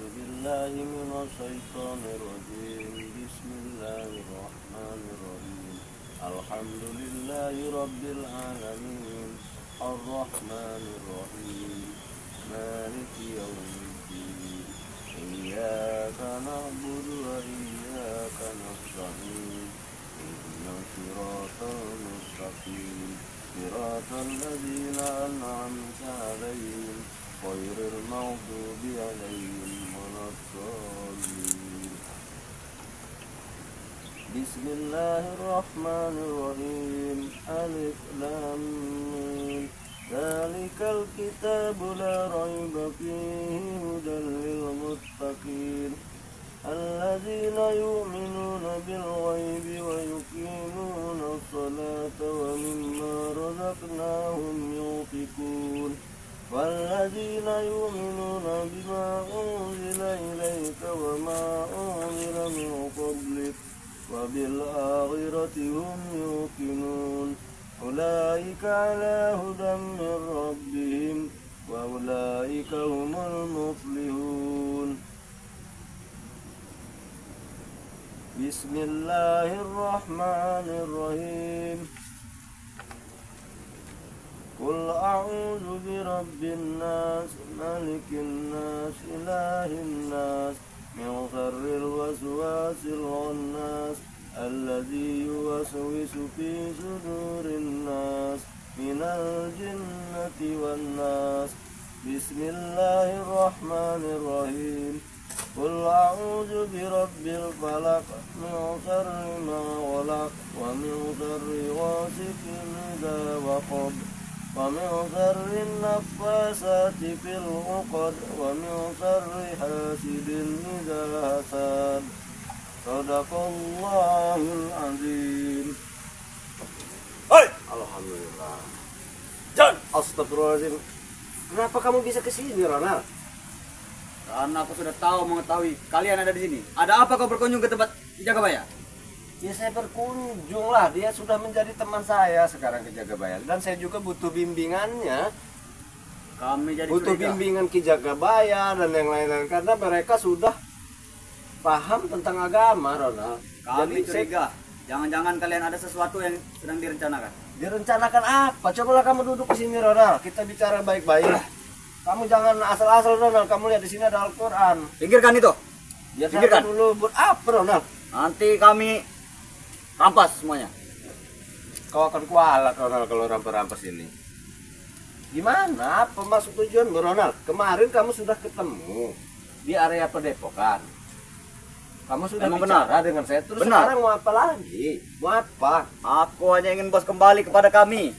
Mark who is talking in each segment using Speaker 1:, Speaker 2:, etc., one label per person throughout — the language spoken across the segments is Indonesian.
Speaker 1: بالله من الشيطان الرجيم بسم الله الرحمن الرحيم الحمد لله رب العالمين الرحمن الرحيم مالك يوم الدين إياك نعبد وإياك نستعين اهدنا الصراط المستقيم صراط الذين أنعمت عليهم غير المغضوب عليهم ولا الضالين بسم الله الرحمن الرحيم ألف لام ميم ذلك الكتاب لا ريب فيه هدى للمتقين الذين يؤمنون بالغيب ويقيمون الصلاة ومما رزقناهم ينفقون والذين يؤمنون بما أنزل إليك وما أنزل من قبلك وبالآخرة هم يوقنون أولئك على هدى من ربهم وأولئك هم المفلحون بسم الله الرحمن الرحيم قل أعوذ برب الناس ملك الناس إله الناس من شر الوسواس الخناس الذي يوسوس في صدور الناس من الجنة والناس بسم الله الرحمن الرحيم قل أعوذ برب الفلق من شر ما خلق ومن شر غاسق إذا وقب ومن شر النفاثات في العقد ومن شر حاسد إذا حسد صدق الله العظيم.
Speaker 2: Alhamdulillah. John, astagfirullahaladzim. Kenapa kamu bisa kesini, Ronald?
Speaker 3: Karena aku sudah mengetahui kalian ada di sini. Ada apa kau berkunjung ke tempat Jagabaya?
Speaker 2: Ya saya berkunjung lah, dia sudah menjadi teman saya sekarang ke Jagabaya. Dan saya juga butuh bimbingannya.
Speaker 3: Kami jadi
Speaker 2: Butuh
Speaker 3: curiga.
Speaker 2: bimbingan Ki Jagabaya dan yang lain-lain. Karena mereka sudah paham tentang agama, Ronald.
Speaker 3: Kami
Speaker 2: Jadi saya
Speaker 3: curiga. Jangan-jangan kalian ada sesuatu yang sedang direncanakan.
Speaker 2: direncanakan apa? Cobalah kamu duduk di sini, Ronald. Kita bicara baik-baik. Kamu jangan asal-asal, Ronald. Kamu lihat di sini ada Al-Quran.
Speaker 3: Pikirkan itu.
Speaker 2: Biar
Speaker 3: Pikirkan.
Speaker 2: saya dulu buat apa, Ronald?
Speaker 3: Nanti kami rampas semuanya.
Speaker 2: Kau akan kualat, Ronald, kalau rampas-rampas ini. Gimana? Apa maksud tujuanmu, Ronald? Kemarin kamu sudah ketemu di area Padepokan. Kamu sudah
Speaker 3: Emang
Speaker 2: bicara dengan saya. Terus
Speaker 3: Benar.
Speaker 2: sekarang mau apa lagi? Mau apa?
Speaker 3: Aku hanya ingin bos kembali kepada kami.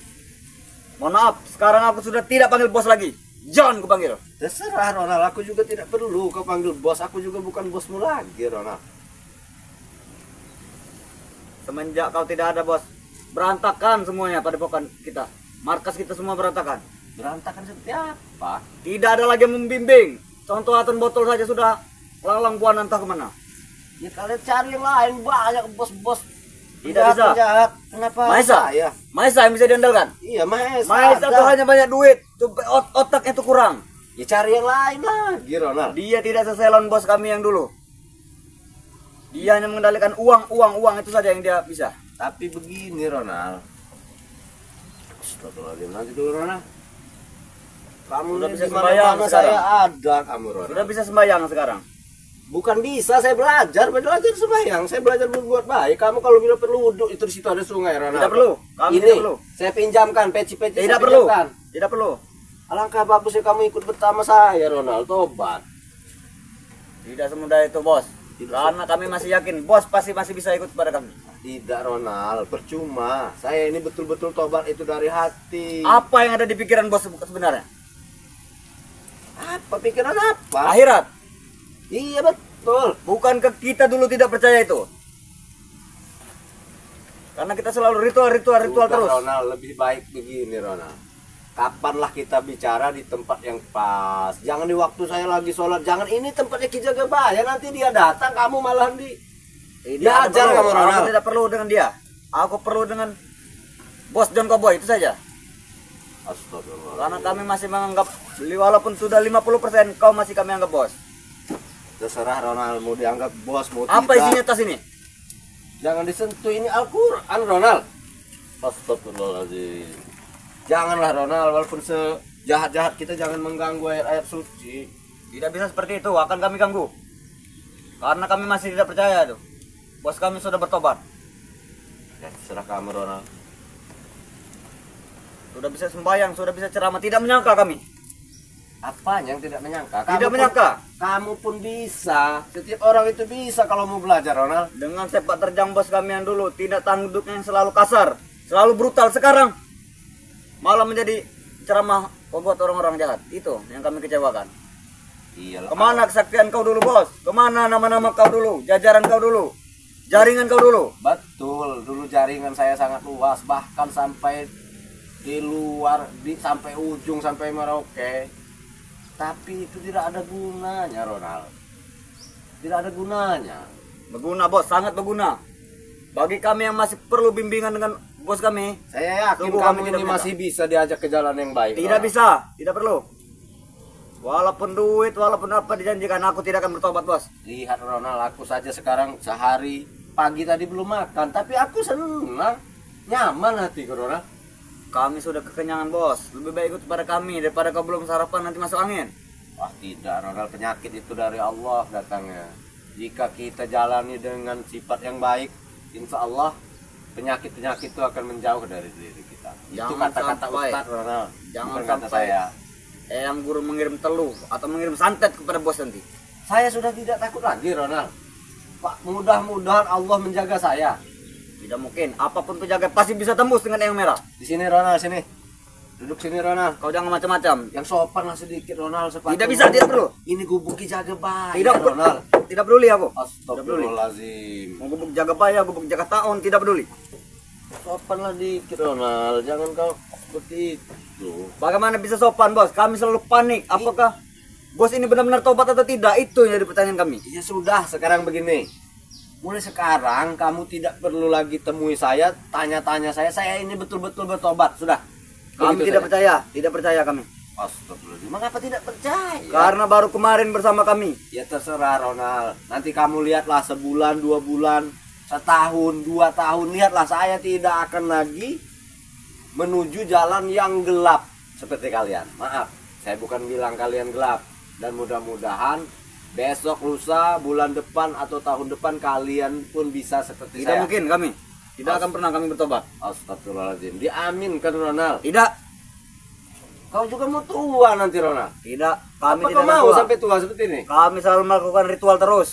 Speaker 3: Mohon maaf, sekarang aku sudah tidak panggil bos lagi. John kupanggil.
Speaker 2: Terserah, Ronald. Aku juga tidak perlu kau panggil bos. Aku juga bukan bosmu lagi, Ronald.
Speaker 3: Semenjak kau tidak ada bos, berantakan semuanya Padepokan kita. Markas kita semua berantakan.
Speaker 2: Berantakan seperti apa?
Speaker 3: Tidak ada lagi yang membimbing. Contoh atan botol saja sudah lalang buana entah kemana.
Speaker 2: Ya kalian cari yang lain. Banyak bos-bos.
Speaker 3: Tidak bisa.
Speaker 2: Penjahat. Kenapa
Speaker 3: Maesa,
Speaker 2: saya?
Speaker 3: Maesa yang bisa diandalkan.
Speaker 2: Iya, Maesa.
Speaker 3: Maesa
Speaker 2: ada.
Speaker 3: tuh hanya banyak duit, tuh otaknya tuh kurang.
Speaker 2: Ya cari yang lain lagi, Ronald.
Speaker 3: Dia tidak seselon bos kami yang dulu. Dia hanya mengendalikan uang itu saja yang dia bisa.
Speaker 2: Tapi begini, Ronald. Astagfirullahaladzim, nanti dulu, Ronald. Kamu
Speaker 3: Sudah
Speaker 2: ini
Speaker 3: bisa
Speaker 2: di
Speaker 3: sembahyang
Speaker 2: mana-mana
Speaker 3: sekarang.
Speaker 2: saya ada, kamu, Ronald.
Speaker 3: Sudah bisa sembahyang sekarang.
Speaker 2: Bukan bisa, saya belajar sembahyang. Saya belajar berbuat baik. Kamu kalau bila perlu wudhu, itu di situ ada sungai, Ronald.
Speaker 3: Tidak perlu. Kami
Speaker 2: Ini
Speaker 3: tidak perlu.
Speaker 2: saya pinjamkan peci-peci.
Speaker 3: Tidak
Speaker 2: saya
Speaker 3: perlu.
Speaker 2: pinjamkan.
Speaker 3: Tidak perlu.
Speaker 2: Alangkah bagusnya kamu ikut bersama saya, Ronald. Tobat.
Speaker 3: Tidak semudah itu, bos.
Speaker 2: Tidak
Speaker 3: Karena kami masih yakin bos pasti masih bisa ikut kepada kami.
Speaker 2: Tidak, Ronald. Percuma. Saya ini betul-betul tobat itu dari hati.
Speaker 3: Apa yang ada di pikiran bos sebenarnya?
Speaker 2: Apa pikiran apa?
Speaker 3: Akhirat.
Speaker 2: Iya, betul.
Speaker 3: Bukankah kita dulu tidak percaya itu? Karena kita selalu ritual
Speaker 2: Sudah,
Speaker 3: terus.
Speaker 2: Ronald, lebih baik begini, Ronald. Kapanlah kita bicara di tempat yang pas. Jangan di waktu saya lagi sholat. Jangan ini tempatnya Ki Jagabaya. Nanti dia datang, kamu malah
Speaker 3: Tidak
Speaker 2: diajar
Speaker 3: perlu.
Speaker 2: kamu, Ronald.
Speaker 3: Aku tidak perlu dengan dia. Aku perlu dengan bos John Cowboy itu saja.
Speaker 2: Astagfirullah.
Speaker 3: Karena kami masih menganggap beli walaupun sudah 50%, kau masih kami anggap bos.
Speaker 2: Terserah Ronald, mau dianggap bos mau
Speaker 3: Apa
Speaker 2: tidak.
Speaker 3: isinya tas ini?
Speaker 2: Jangan disentuh, ini Al-Quran Ronald. Astagfirullahaladzim. Janganlah Ronald, walaupun sejahat-jahat kita jangan mengganggu ayat-ayat suci.
Speaker 3: Tidak bisa seperti itu, akan kami ganggu. Karena kami masih tidak percaya tuh. Bos kami sudah bertobat.
Speaker 2: Ya, terserah kamu Ronald.
Speaker 3: Sudah bisa sembahyang, sudah bisa ceramah, tidak menyangka kami.
Speaker 2: Apanya yang tidak menyangka?
Speaker 3: Tidak menyangka.
Speaker 2: Kamu pun bisa. Setiap orang itu bisa kalau mau belajar Ronald.
Speaker 3: Dengan sepak terjang bos kami yang dulu, tidak tanduknya yang selalu kasar, selalu brutal. Sekarang malah menjadi ceramah membuat orang-orang jahat. Itu yang kami kecewakan.
Speaker 2: Iyalah.
Speaker 3: Kemana kesaktian kau dulu bos? Kemana nama-nama kau dulu? Jajaran kau dulu? Jaringan kau dulu?
Speaker 2: Betul, dulu jaringan saya sangat luas, bahkan sampai di luar, sampai ujung, sampai Merauke. Tapi itu tidak ada gunanya Ronald. Tidak ada gunanya.
Speaker 3: Berguna bos, sangat berguna. Bagi kami yang masih perlu bimbingan dengan bos kami.
Speaker 2: Saya yakin
Speaker 3: Sungguh
Speaker 2: kamu
Speaker 3: kami
Speaker 2: ini
Speaker 3: tidak
Speaker 2: masih bisa diajak ke jalan yang baik.
Speaker 3: Tidak
Speaker 2: Ronald.
Speaker 3: bisa, tidak perlu. Walaupun duit, walaupun apa dijanjikan, aku tidak akan bertobat bos.
Speaker 2: Lihat Ronald, aku saja sekarang sehari pagi tadi belum makan, tapi aku senang, nyaman hati Ronald.
Speaker 3: Kami sudah kekenyangan bos. Lebih baik ikut pada kami daripada kau belum sarapan nanti masuk angin.
Speaker 2: Wah tidak Ronald, penyakit itu dari Allah datangnya. Jika kita jalani dengan sifat yang baik, insya Allah penyakit-penyakit itu akan menjauh dari diri kita. Itu
Speaker 3: Jangan
Speaker 2: kata-kata
Speaker 3: sampai.
Speaker 2: Ustaz Ronald,
Speaker 3: Jangan
Speaker 2: bukan kata
Speaker 3: sampai.
Speaker 2: saya.
Speaker 3: Yang guru mengirim teluh atau mengirim santet kepada bos nanti.
Speaker 2: Saya sudah tidak takut lagi Ronald. Pak, mudah-mudahan Allah menjaga saya.
Speaker 3: Tidak mungkin, apapun tuh jaga pasti bisa tembus dengan yang merah.
Speaker 2: Di sini Ronald, sini. Duduk sini Ronald.
Speaker 3: Kau jangan macam-macam.
Speaker 2: Yang sopan lah sedikit Ronald, sepatu.
Speaker 3: Tidak bisa, tidak perlu.
Speaker 2: Ini gubuk jaga bayi
Speaker 3: Tidak
Speaker 2: Ronald.
Speaker 3: Tidak peduli aku.
Speaker 2: Astagfirullahaladzim.
Speaker 3: Mau gubuk jaga payah, gubuk jaga tahun, tidak peduli.
Speaker 2: Sopan lah dikit Ronald, jangan kau seperti itu.
Speaker 3: Bagaimana bisa sopan bos? Kami selalu panik. Apakah bos ini benar-benar tobat atau tidak? Itu yang jadi pertanyaan kami.
Speaker 2: Ya sudah, sekarang begini. Mulai sekarang kamu tidak perlu lagi temui saya, tanya-tanya saya ini betul-betul bertobat, sudah.
Speaker 3: Kami
Speaker 2: Begitu
Speaker 3: tidak
Speaker 2: saja.
Speaker 3: percaya, tidak percaya kami.
Speaker 2: Astagfirullahaladzim, mengapa tidak percaya?
Speaker 3: Karena baru kemarin bersama kami.
Speaker 2: Ya terserah Ronald, nanti kamu lihatlah sebulan, 2 bulan, setahun, 2 tahun, lihatlah saya tidak akan lagi menuju jalan yang gelap seperti kalian. Maaf, saya bukan bilang kalian gelap. Dan mudah-mudahan besok, lusa, bulan depan atau tahun depan kalian pun bisa seperti
Speaker 3: Tidak
Speaker 2: saya.
Speaker 3: mungkin kami. Tidak akan pernah kami bertobat.
Speaker 2: Astagfirullahaladzim, diaminkan Ronald.
Speaker 3: Tidak,
Speaker 2: Kau juga mau tua nanti Ronald.
Speaker 3: tidak. Kami
Speaker 2: Apa
Speaker 3: tidak
Speaker 2: kau mau
Speaker 3: akan tua.
Speaker 2: sampai tua seperti ini?
Speaker 3: Kami selalu melakukan ritual terus.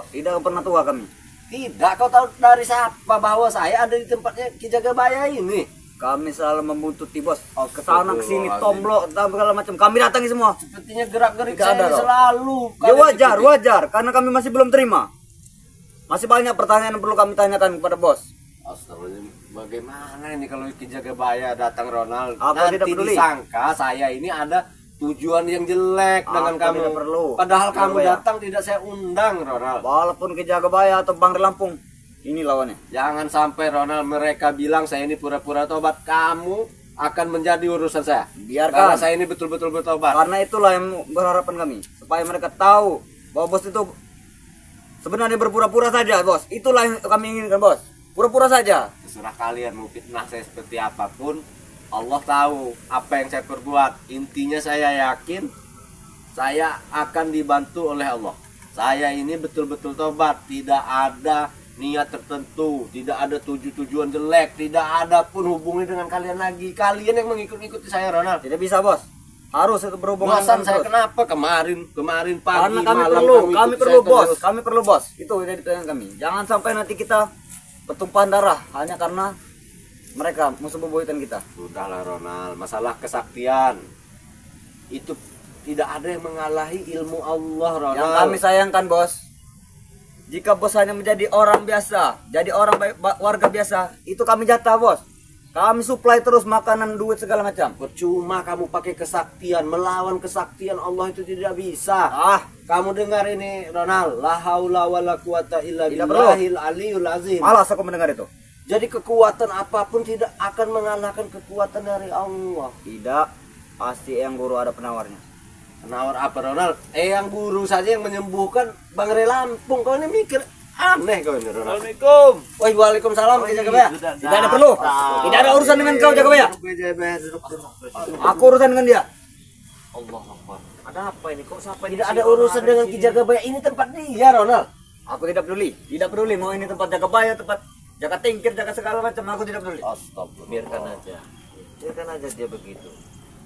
Speaker 3: Tidak akan pernah tua kami.
Speaker 2: Tidak, kau tahu dari siapa bahwa saya ada di tempatnya Ki Jagabaya ini?
Speaker 3: Kami selalu membuntuti bos. Kesana kesini,
Speaker 2: Astagfirullahaladzim.
Speaker 3: tomblok, segala macam. Kami datangi semua.
Speaker 2: Sepertinya gerak-gerik
Speaker 3: Tidak
Speaker 2: saya
Speaker 3: ada,
Speaker 2: ini
Speaker 3: Rob.
Speaker 2: selalu.
Speaker 3: Ya
Speaker 2: kalian
Speaker 3: wajar,
Speaker 2: ikuti.
Speaker 3: wajar. Karena kami masih belum terima. Masih banyak pertanyaan yang perlu kami tanyakan kepada bos.
Speaker 2: Astagfirullahaladzim, bagaimana ini kalau Ki Jagabaya datang Ronald?
Speaker 3: Aku
Speaker 2: Nanti
Speaker 3: tidak peduli.
Speaker 2: disangka saya ini ada tujuan yang jelek dengan
Speaker 3: Aku
Speaker 2: kamu.
Speaker 3: tidak perlu.
Speaker 2: Padahal kamu
Speaker 3: Jagabaya.
Speaker 2: datang tidak saya undang Ronald.
Speaker 3: Walaupun ke Jagabaya atau Bangri Lampung, ini lawannya.
Speaker 2: Jangan sampai Ronald mereka bilang saya ini pura-pura tobat. Kamu akan menjadi urusan saya.
Speaker 3: Biarkan.
Speaker 2: Karena saya ini betul-betul bertobat.
Speaker 3: Karena itulah yang berharapan kami. Supaya mereka tahu bahwa bos itu sebenarnya berpura-pura saja bos. Itulah yang kami inginkan bos. Pura-pura saja.
Speaker 2: Terserah kalian mau fitnah saya seperti apapun. Allah tahu apa yang saya perbuat. Intinya saya yakin saya akan dibantu oleh Allah. Saya ini betul-betul tobat. Tidak ada niat tertentu, tidak ada tujuan jelek, tidak ada pun hubungi dengan kalian lagi. Kalian yang mengikut-ikuti saya Ronald.
Speaker 3: Tidak bisa bos. Harus itu berhubungan
Speaker 2: Bosan
Speaker 3: dengan
Speaker 2: saya
Speaker 3: terus.
Speaker 2: kenapa kemarin pagi
Speaker 3: Karena kami
Speaker 2: malam
Speaker 3: perlu,
Speaker 2: kamu
Speaker 3: kami
Speaker 2: ikut
Speaker 3: perlu
Speaker 2: saya
Speaker 3: bos,
Speaker 2: terus.
Speaker 3: kami perlu bos. Itu yang jadi pertanyaan kami. Jangan sampai nanti kita bertumpahan darah hanya karena mereka musuh bebuyutan kita.
Speaker 2: Sudahlah Ronald, masalah kesaktian itu tidak ada yang mengalahi ilmu Allah Ronald.
Speaker 3: Yang kami sayangkan bos, jika bos hanya menjadi orang biasa, jadi orang warga biasa, itu kami jatah bos. Kami supply terus makanan, duit segala macam.
Speaker 2: Percuma kamu pakai kesaktian, melawan kesaktian Allah itu tidak bisa.
Speaker 3: Ah,
Speaker 2: Kamu dengar ini Ronald, la haula wala quwata illa
Speaker 3: Tidak
Speaker 2: billahil aliyul azim.
Speaker 3: malas aku mendengar itu.
Speaker 2: Jadi kekuatan apapun tidak akan mengalahkan kekuatan dari Allah.
Speaker 3: Tidak, pasti yang guru ada penawarnya.
Speaker 2: Penawar apa Ronald? Yang guru saja yang menyembuhkan Bang Re Lampung. Kau ini mikir aneh kau ini Ronald.
Speaker 1: Assalamualaikum.
Speaker 2: Waalaikumsalam Ki Jagabaya.
Speaker 3: Tidak ada perlu. Tidak ada urusan dengan kau Jagabaya. Aku urusan dengan dia.
Speaker 1: Allah Akbar. Ada apa ini? Kok siapa ini?
Speaker 2: Tidak ada urusan dengan Ki Jagabaya. Ini tempat dia Ronald.
Speaker 3: Aku tidak peduli. Tidak peduli mau ini tempat Jagabaya, tempat jaga tingkir, jaga segala macam. Aku tidak peduli.
Speaker 2: Astagfirullah.
Speaker 1: Biarkan aja. Biarkan aja dia begitu.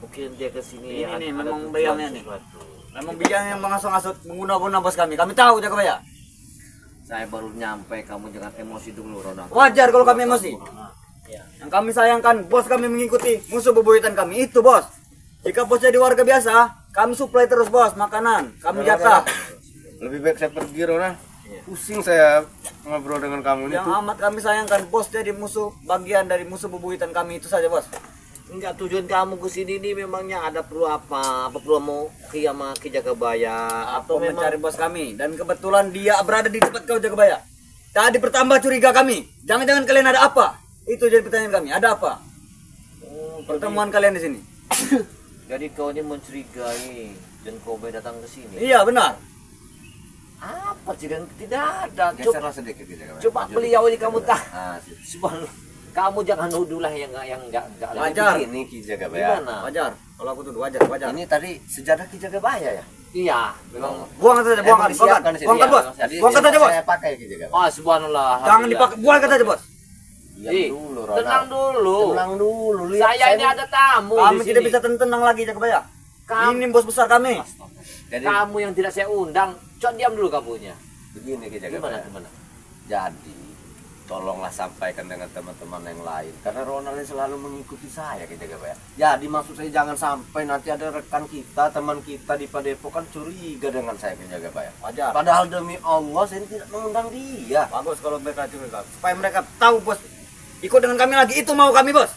Speaker 1: Mungkin dia kesini.
Speaker 3: Ini nih,
Speaker 1: ada
Speaker 3: memang
Speaker 1: tujuan
Speaker 3: bayangnya nih.
Speaker 1: sesuatu.
Speaker 3: Memang biang yang mengasut-asut mengguna-guna bos kami. Kami tahu Jagabaya.
Speaker 1: Saya baru nyampe, kamu jangan emosi dulu Ronald.
Speaker 3: Wajar kalau kami emosi.
Speaker 1: Ya.
Speaker 3: Yang kami sayangkan bos kami mengikuti musuh bebuyutan kami itu bos. Jika bos jadi warga biasa, kami suplai terus bos makanan, kami jatah.
Speaker 2: Lebih baik saya pergi Ronald. Pusing saya ngobrol dengan kamu ini.
Speaker 3: Yang amat kami sayangkan bos jadi musuh bagian dari musuh bebuyutan kami itu saja bos.
Speaker 1: Enggak, tujuan kamu ke sini nih memangnya ada perlu apa? Apa perlu mau sama Ki Jagabaya
Speaker 3: Atau mencari bos kami dan kebetulan dia berada di tempat kau Jagabaya. Tadi bertambah curiga kami. Jangan-jangan kalian ada apa? Itu jadi pertanyaan kami. Ada apa? Pertemuan kalian di sini.
Speaker 1: Jadi kau ini mencurigai dan kau datang ke sini.
Speaker 3: Iya benar.
Speaker 1: Apa sih? Dan tidak ada.
Speaker 2: Geserlah sedikit Ki Jagabaya.
Speaker 1: Coba beliau ini kamu tak.
Speaker 2: Ah, situ.
Speaker 1: Subhanallah. Kamu jangan nuduh lah yang enggak
Speaker 3: Wajar.
Speaker 2: Ini Ki Jagabaya.
Speaker 1: Gimana?
Speaker 3: Wajar. Kalau aku tuh wajar.
Speaker 2: Ini tadi sejadah Ki Jagabaya ya?
Speaker 1: Iya, memang.
Speaker 3: Buang saja, buangkan,
Speaker 2: disiapkan di sini,
Speaker 3: buangkan
Speaker 2: ya.
Speaker 3: bos.
Speaker 2: Jadi
Speaker 3: Buangkan saja bos.
Speaker 2: saya pakai Ki Jagabaya.
Speaker 1: Oh, subhanallah.
Speaker 3: Jangan dipakai, buangkan saja bos.
Speaker 2: Diam dulu Ronald.
Speaker 1: Tenang dulu.
Speaker 2: Tenang dulu. Lihat,
Speaker 1: Saya ini ada tamu
Speaker 3: Kami
Speaker 1: di
Speaker 3: tidak
Speaker 1: sini.
Speaker 3: bisa tenang lagi Jagabaya.
Speaker 1: Kamu-
Speaker 3: Ini bos besar kami.
Speaker 2: Jadi
Speaker 1: Kamu yang tidak saya undang, coba diam dulu kamunya.
Speaker 2: begini Ki
Speaker 1: Gimana
Speaker 2: Jagabaya.
Speaker 1: gimana?
Speaker 2: Jadi tolonglah sampaikan dengan teman-teman yang lain karena Ronald ini selalu mengikuti saya Ki Jagabaya. Jadi maksud saya jangan sampai nanti ada rekan kita, teman kita di Padepokan curiga dengan saya Ki Jagabaya.
Speaker 3: Wajar.
Speaker 2: Padahal demi Allah saya tidak mengundang dia.
Speaker 3: Bagus kalau mereka curiga. Supaya mereka tahu bos. Ikut dengan kami lagi. Itu mau kami bos.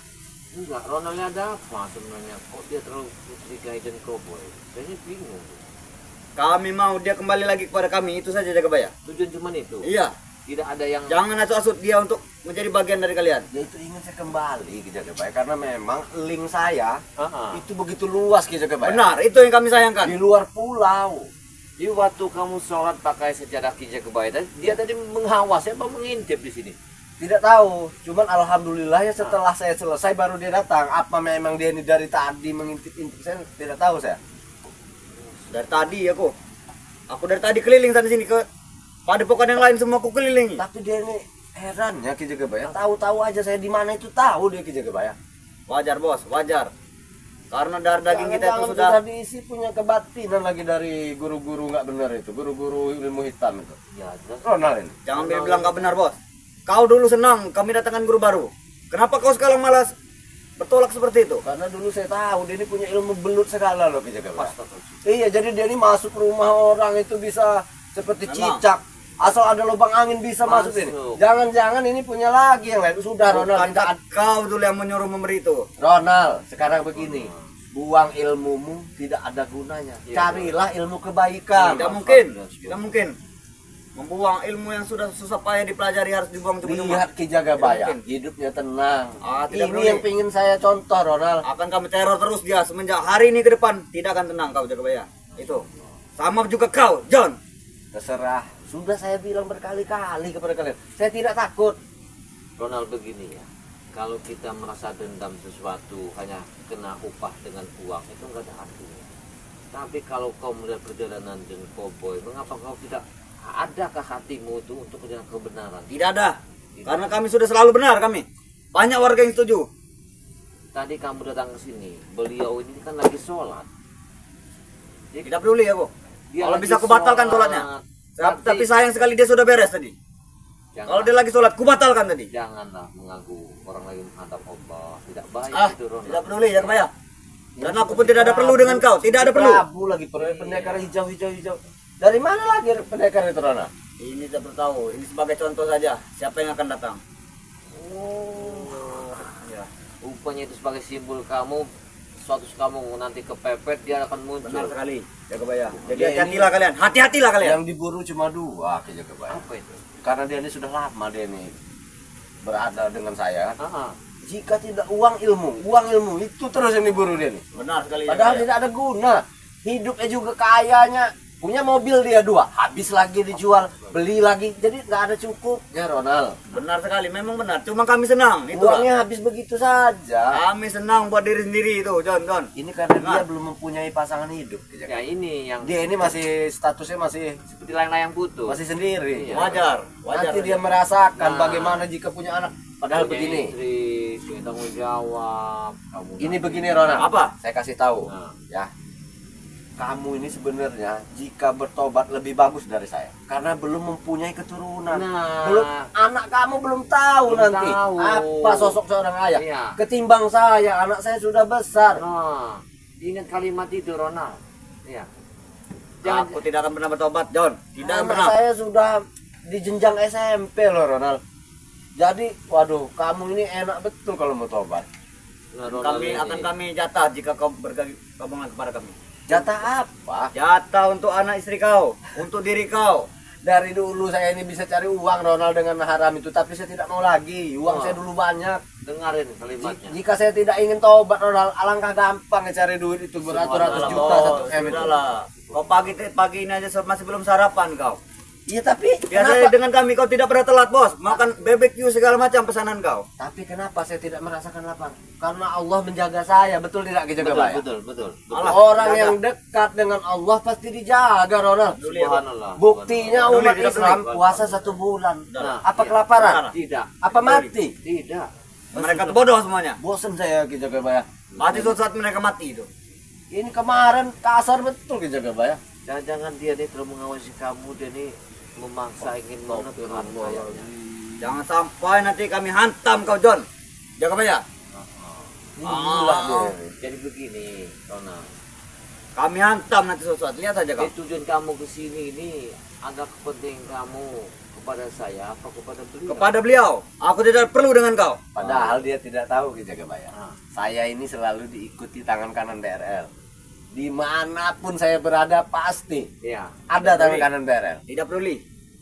Speaker 1: Enggak, Ronaldnya ada apa sebenarnya? Kok dia terlalu mencurigai dan cowboy? Saya ini bingung.
Speaker 3: Kami mau dia kembali lagi kepada kami. Itu saja Jagabaya.
Speaker 1: Tujuan cuma itu.
Speaker 3: Iya.
Speaker 1: Tidak ada yang
Speaker 3: Jangan asut-asut dia untuk menjadi bagian dari kalian.
Speaker 2: Ya itu ingin saya kembali Ki Jagabaya karena memang link saya
Speaker 1: Ah,
Speaker 2: itu begitu luas Ki Jagabaya.
Speaker 3: Benar. Itu yang kami sayangkan.
Speaker 2: Di luar pulau.
Speaker 1: Di waktu kamu sholat pakai sejadah Ki Jagabaya tadi, dia tadi menghawasi apa mengintip di sini?
Speaker 2: Tidak tahu, cuman alhamdulillah ya setelah saya selesai baru dia datang. Apa memang dia ini dari tadi mengintip-intip saya tidak tahu saya.
Speaker 3: Dari tadi aku. Aku dari tadi keliling sana sini ke padepokan yang lain semua aku kelilingi.
Speaker 2: Tapi dia ini herannya Ki Jagabaya. Tahu-tahu aja saya di mana itu tahu dia Ki Jagabaya.
Speaker 3: Wajar bos, wajar. Karena darah daging kita itu
Speaker 2: Jangan-jangan
Speaker 3: sudah
Speaker 2: kita diisi punya kebatinan lagi dari guru-guru nggak benar itu, guru-guru ilmu hitam itu.
Speaker 1: Ya, jelas.
Speaker 2: Ronald ini.
Speaker 3: jangan bilang nggak benar bos. Kau dulu senang kami datangkan guru baru. Kenapa kau sekarang malas bertolak seperti itu?
Speaker 2: Karena dulu saya tahu dia ini punya ilmu belut segala loh Ki Jagabaya. Iya, jadi dia ini masuk rumah orang itu bisa seperti
Speaker 3: Memang.
Speaker 2: cicak. Asal ada lubang angin bisa masuk ini.
Speaker 1: Masuk.
Speaker 2: Jangan-jangan ini punya lagi yang lain. Sudah Ronald,
Speaker 3: Bukan kau dulu yang menyuruh memberi itu.
Speaker 2: Ronald, sekarang begini. Buang ilmumu tidak ada gunanya.
Speaker 1: Iya,
Speaker 2: Carilah ilmu kebaikan.
Speaker 3: Tidak mungkin, tidak mungkin. Membuang ilmu yang sudah susah payah dipelajari harus dibuang cuma-cuma.
Speaker 2: Lihat Ki Jagabaya,
Speaker 3: Tidak mungkin.
Speaker 2: hidupnya tenang.
Speaker 3: Tidak
Speaker 2: Ini
Speaker 3: peduli.
Speaker 2: yang pingin saya contoh, Ronald.
Speaker 3: Akan kami teror terus dia semenjak hari ini ke depan. Tidak akan tenang kau Jagabaya. Itu. Sama juga kau, John.
Speaker 2: Terserah. Sudah saya bilang berkali-kali kepada kalian. Saya tidak takut.
Speaker 1: Ronald begini ya. Kalau kita merasa dendam sesuatu hanya kena upah dengan uang itu enggak ada artinya. Tapi kalau kau melihat perjalanan dengan cowboy, mengapa kau tidak adakah hatimu itu untuk menjaga kebenaran?
Speaker 3: Tidak ada. Karena kami sudah selalu benar kami. Banyak warga yang setuju.
Speaker 1: Tadi kamu datang ke sini, beliau ini kan lagi sholat.
Speaker 3: Tidak peduli aku.
Speaker 1: Dia
Speaker 3: Kalau
Speaker 1: lagi
Speaker 3: bisa aku batalkan
Speaker 1: sholat.
Speaker 3: sholatnya.
Speaker 1: Nanti-
Speaker 3: Tapi sayang sekali dia sudah beres tadi. Kalau dia lagi sholat, ku batalkan tadi.
Speaker 1: Janganlah mengganggu orang lain menghadap Allah. Tidak baik
Speaker 3: Ah,
Speaker 1: itu Ronald.
Speaker 3: tidak peduli Jagabaya. Dan aku pun tidak ada perlu dengan kau. Tidak ada perlu.
Speaker 2: Prabu lagi pendekar hijau. Dari mana lagi pendekar itu, Ronald?
Speaker 3: Ini tidak perlu tahu. Ini sebagai contoh saja. Siapa yang akan datang?
Speaker 1: Oh,
Speaker 3: Ya.
Speaker 1: rupanya itu sebagai simbol kamu. Suatu kamu nanti kepepet dia akan muncul.
Speaker 3: Benar sekali, Jagabaya. Jadi
Speaker 2: Dia
Speaker 3: hati-hatilah kalian. Hati-hatilah kalian.
Speaker 2: Yang diburu cuma dua Ki Jagabaya.
Speaker 1: Apa itu?
Speaker 2: Karena dia ini sudah lama dia ini berada dengan saya.
Speaker 1: Ah,
Speaker 2: Jika tidak uang ilmu itu terus yang diburu dia nih.
Speaker 3: Benar sekali.
Speaker 2: Padahal
Speaker 3: Jagabaya.
Speaker 2: tidak ada guna. hidupnya juga kayanya. Punya mobil dia 2, habis lagi dijual, beli lagi, jadi nggak ada cukupnya Ronald.
Speaker 3: Benar sekali, memang benar. Cuma kami senang, itu
Speaker 2: Uangnya habis begitu saja.
Speaker 3: kami senang buat diri sendiri itu, John.
Speaker 2: Ini karena dia belum mempunyai pasangan hidup.
Speaker 1: Ya ini yang
Speaker 2: Dia ini masih statusnya masih
Speaker 1: seperti layang-layang putus.
Speaker 2: masih sendiri.
Speaker 1: Iya.
Speaker 3: Wajar.
Speaker 2: Nanti dia merasakan
Speaker 1: Nah.
Speaker 2: bagaimana jika punya anak. Padahal
Speaker 1: Punya
Speaker 2: begini.
Speaker 1: istri, punya tanggung jawab. Kamu
Speaker 2: Ini begini Ronald.
Speaker 3: Apa?
Speaker 2: Saya kasih tahu.
Speaker 1: Nah.
Speaker 2: Ya. Kamu ini sebenarnya jika bertobat lebih bagus dari saya karena belum mempunyai keturunan.
Speaker 1: Nah.
Speaker 2: Belum anak kamu belum tahu
Speaker 1: Belum
Speaker 2: nanti
Speaker 1: tahu.
Speaker 2: apa sosok seorang ayah.
Speaker 1: Iya.
Speaker 2: Ketimbang saya, anak saya sudah besar.
Speaker 1: Nah, ingat kalimat itu Ronald. Iya.
Speaker 3: Aku tidak akan pernah bertobat, John. Tidak akan
Speaker 2: Anak
Speaker 3: pernah.
Speaker 2: saya sudah di jenjang SMP loh Ronald. Jadi, waduh, kamu ini enak betul kalau mau tobat.
Speaker 1: Nah, Ronald
Speaker 3: Kami
Speaker 1: ini.
Speaker 3: akan kami jatah jika kau bergabung kepada kami.
Speaker 2: Jatah apa?
Speaker 3: Jatah untuk anak istri kau, untuk diri kau.
Speaker 2: Dari dulu saya ini bisa cari uang Ronald dengan haram itu, tapi saya tidak mau lagi. Uang
Speaker 1: Wah.
Speaker 2: saya dulu banyak.
Speaker 1: dengarin kalimatnya.
Speaker 2: Jika saya tidak ingin tobat Ronald, alangkah gampang cari duit itu beratus-ratus
Speaker 1: Subhanallah.
Speaker 2: juta satu M itu.
Speaker 3: Sudahlah. Kau pagi ini aja masih belum sarapan kau.
Speaker 2: Iya tapi
Speaker 3: Biasanya
Speaker 2: kenapa?
Speaker 3: dengan kami kau tidak pernah telat, Bos. Makan BBQ segala macam pesanan kau.
Speaker 2: Tapi kenapa saya tidak merasakan lapar? Karena Allah menjaga saya, betul tidak Ki Jagabaya?
Speaker 1: Betul.
Speaker 3: Alah,
Speaker 2: Orang
Speaker 3: jaga.
Speaker 2: yang dekat dengan Allah pasti dijaga Ronald.
Speaker 1: Subhanallah.
Speaker 2: Buktinya
Speaker 3: Peduli,
Speaker 2: umat
Speaker 3: tidak
Speaker 2: Islam
Speaker 3: peduli.
Speaker 2: puasa 1 bulan.
Speaker 1: Nah,
Speaker 2: Apa
Speaker 1: iya.
Speaker 2: kelaparan?
Speaker 1: Tidak.
Speaker 2: Apa mati?
Speaker 1: Tidak.
Speaker 3: Mereka tuh bodoh semuanya.
Speaker 2: Bosan saya Ki Jagabaya.
Speaker 3: Mati suatu saat mereka mati itu.
Speaker 2: Ini kemarin kasar betul Ki Jagabaya.
Speaker 1: Jangan-jangan dia nih terus mengawasi kamu, dia nih memaksa ingin menekan kayaknya.
Speaker 3: Jangan sampai nanti kami hantam kau, John. Jaga bayar.
Speaker 2: Ini gila dia.
Speaker 1: Jadi begini, Ronald.
Speaker 3: Kami hantam nanti suatu saat. Lihat saja kau.
Speaker 1: Jadi tujuan kamu ke sini ini agak penting kamu kepada saya apa kepada beliau?
Speaker 3: Kepada beliau, aku tidak perlu dengan kau.
Speaker 2: Padahal dia tidak tahu Ki Jagabaya.
Speaker 1: Ah.
Speaker 2: Saya ini selalu diikuti tangan kanan BRL. Dimanapun saya berada pasti
Speaker 1: Iya.
Speaker 2: ada tangan
Speaker 3: peduli.
Speaker 2: kanan BRL.
Speaker 3: Tidak peduli.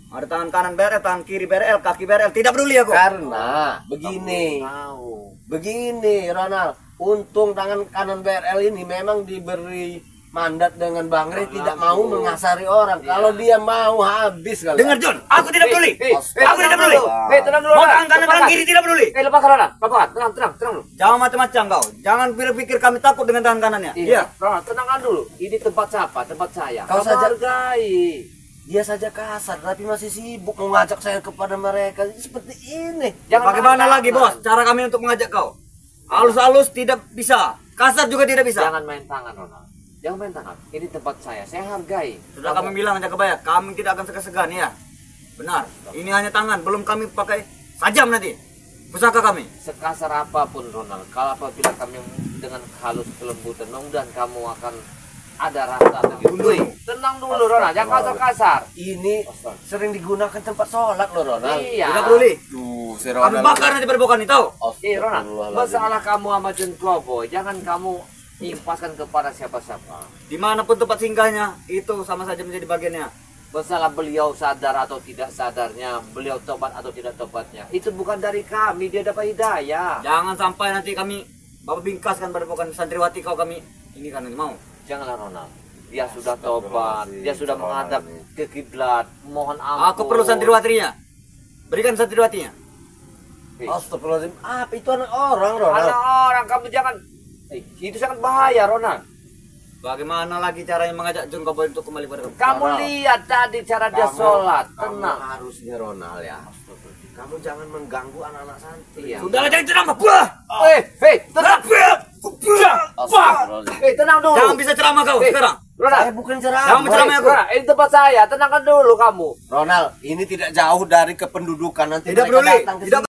Speaker 3: Ada tangan kanan BRL, tangan kiri BRL, kaki BRL. Tidak peduli aku.
Speaker 2: Karena begini,
Speaker 1: Tahu.
Speaker 2: begini Ronald. Untung tangan kanan BRL ini memang diberi mandat dengan Bang Rey tidak mau mengasari orang.
Speaker 1: Iya.
Speaker 2: Kalau dia mau habis kali.
Speaker 3: Dengar, John. Aku tidak peduli. Aku
Speaker 1: tenang
Speaker 3: tidak peduli.
Speaker 1: dulu. Tenang dulu.
Speaker 3: Mau
Speaker 1: Ronald.
Speaker 3: tangan kanan, tangan kiri tidak peduli.
Speaker 1: Lepas Ronald. Lepas. Tenang dulu.
Speaker 3: Jangan macam-macam kau. Jangan pikir kami takut dengan tangan kanannya. Iya.
Speaker 1: Ronald, tenangkan dulu. Ini tempat siapa? Tempat saya.
Speaker 2: Kau
Speaker 1: Kamu
Speaker 2: saja-
Speaker 1: hargai.
Speaker 2: Dia saja kasar tapi masih sibuk mengajak saya kepada mereka seperti ini.
Speaker 3: Bagaimana
Speaker 1: main
Speaker 3: lagi,
Speaker 1: tangan.
Speaker 3: Bos? Cara kami untuk mengajak kau. Halus-halus tidak bisa. Kasar juga tidak bisa.
Speaker 1: Jangan main tangan, Ronald. Jangan main tangan. Ini tempat saya hargai.
Speaker 3: Sudah kami bilang aja kebayang, kami tidak akan segan-segan ya. Benar. Ini hanya tangan, belum kami pakai sajam nanti. Pusaka kami.
Speaker 1: Sekasar apapun, Ronald. Kalau apabila kami dengan halus kelembutan, mudah-mudahan kamu akan ada rasa begitu.
Speaker 3: Tunduk.
Speaker 1: Tenang dulu, Ronald. Jangan kasar-kasar.
Speaker 2: Ini sering digunakan tempat sholat loh Ronald.
Speaker 1: Iya.
Speaker 3: Tidak peduli.
Speaker 2: Tuh, si
Speaker 3: Kami bakar nanti padepokan ini, tahu?
Speaker 1: Ronald. Masalah kamu sama John Cowboy, jangan kamu impaskan kepada siapa-siapa.
Speaker 3: Dimanapun tempat singgahnya, itu sama saja menjadi bagiannya.
Speaker 1: Masalah beliau sadar atau tidak sadarnya, beliau tobat atau tidak tobatnya, itu bukan dari kami, dia dapat hidayah.
Speaker 3: Jangan sampai nanti kami bapak bingkaskan padepokan santriwati kau kami. Ini kan nanti mau.
Speaker 1: Janganlah Ronald. Dia sudah tobat, dia sudah menghadap ke kiblat. Mohon ampun.
Speaker 3: Aku perlu santriwatinya. Berikan santriwatinya.
Speaker 2: Astagfirullahaladzim. Apa itu anak orang Ronald?
Speaker 1: Anak orang, kamu jangan. Itu sangat bahaya, Ronald.
Speaker 3: Bagaimana lagi caranya mengajak John Cowboy untuk kembali pada
Speaker 1: Kamu lihat tadi cara dia sholat,
Speaker 2: Kamu
Speaker 1: tenang.
Speaker 2: harusnya Ronald ya. Kamu jangan mengganggu anak-anak santri.
Speaker 1: Iya.
Speaker 3: Sudahlah, jangan ceramah. Buah.
Speaker 1: Tenang.
Speaker 2: Astagfirullahaladzim.
Speaker 1: Tenang dulu.
Speaker 3: Jangan bisa ceramah kau sekarang.
Speaker 1: Ronald.
Speaker 2: Saya bukan ceramah.
Speaker 3: Jangan menceramai aku.
Speaker 1: Ronald, ini tempat saya. Tenangkan dulu kamu.
Speaker 2: Ronald, ini tidak jauh dari kependudukan nanti
Speaker 3: Tidak
Speaker 2: mereka
Speaker 3: peduli.
Speaker 2: datang ke
Speaker 3: Tidak
Speaker 2: sini.